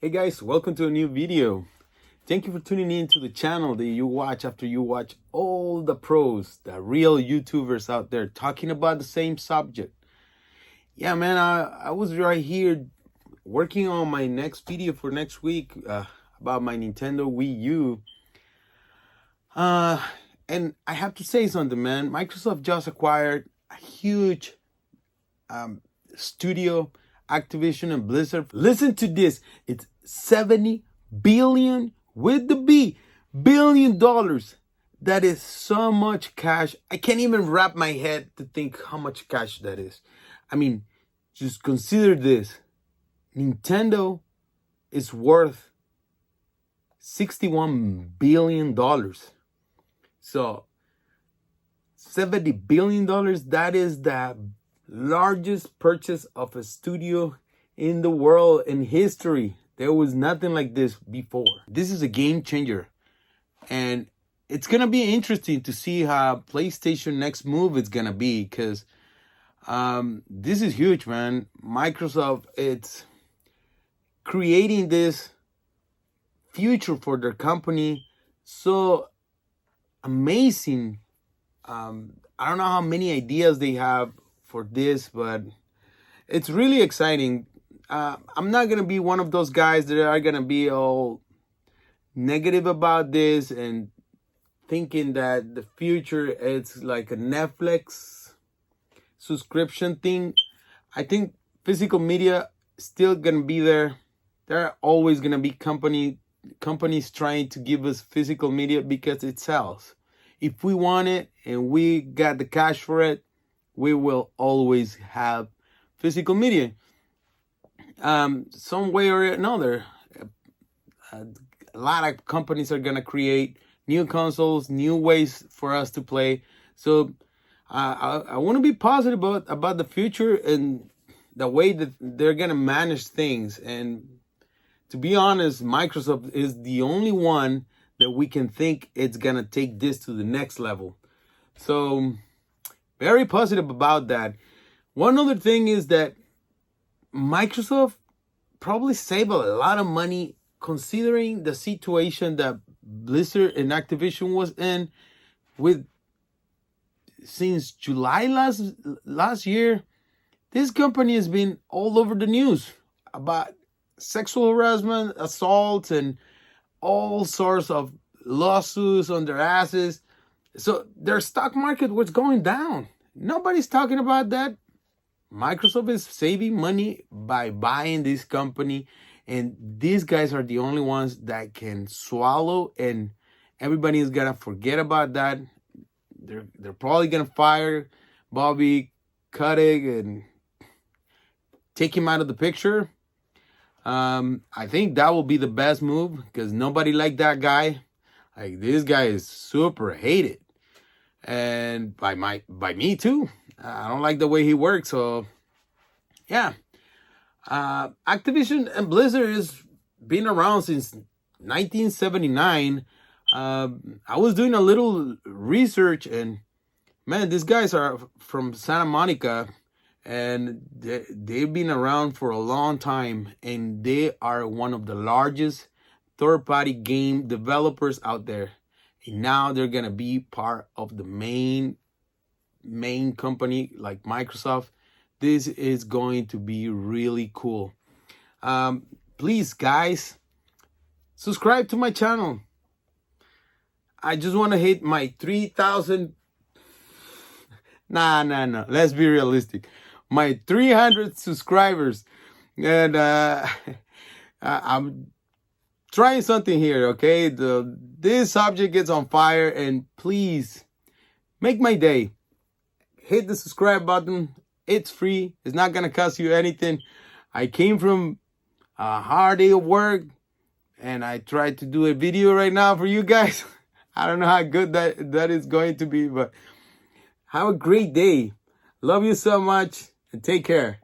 Hey guys, welcome to a new video. Thank you for tuning in to the channel that you watch after you watch all the pros, the real YouTubers out there talking about the same subject. Yeah, man, I was right here working on my next video for next week about my Nintendo Wii U. And I have to say something, man. Microsoft just acquired a huge studio, Activision and Blizzard. Listen to this. It's 70 billion with the B, $billion. That is so much cash. I can't even wrap my head to think how much cash that is. I mean, just consider this. Nintendo is worth $61 billion. So $70 billion, that is the largest purchase of a studio in the world, in history. There was nothing like this before. This is a game changer. And it's going to be interesting to see how PlayStation next move is going to be, because this is huge, man. Microsoft, it's creating this future for their company. So amazing. I don't know how many ideas they have for this, but it's really exciting. I'm not going to be one of those guys that are going to be all negative about this and thinking that the future is like a Netflix subscription thing. I think physical media is still going to be there. There are always going to be companies trying to give us physical media because it sells. If we want it and we got the cash for it, we will always have physical media. Some way or another, a lot of companies are going to create new consoles, new ways for us to play. So I want to be positive about the future and the way that they're going to manage things. And to be honest, Microsoft is the only one that we can think it's going to take this to the next level. So very positive about that. One other thing is that Microsoft probably saved a lot of money considering the situation that Blizzard and Activision was in since July last year. This company has been all over the news about sexual harassment, assault, and all sorts of lawsuits on their asses. So their stock market was going down. Nobody's talking about that. Microsoft is saving money by buying this company, and these guys are the only ones that can swallow, and everybody is gonna forget about that. They're probably gonna fire Bobby Kotick and take him out of the picture. I think that will be the best move, because nobody liked that guy. Like, this guy is super hated, and by me too. I don't like the way he works. So yeah, Activision and Blizzard has been around since 1979. I was doing a little research, and man, these guys are from Santa Monica, and they've been around for a long time, and they are one of the largest third-party game developers out there. And now they're gonna be part of the main company like Microsoft. This is going to be really cool. Please, guys, subscribe to my channel. I just want to hit my 3,000. Nah. Let's be realistic. My 300 subscribers, and I'm trying something here. Okay, this subject gets on fire, and please make my day. Hit the subscribe button. It's free. It's not gonna cost you anything. I came from a hard day of work, and I tried to do a video right now for you guys. I don't know how good that is going to be, but have a great day. Love you so much, and take care.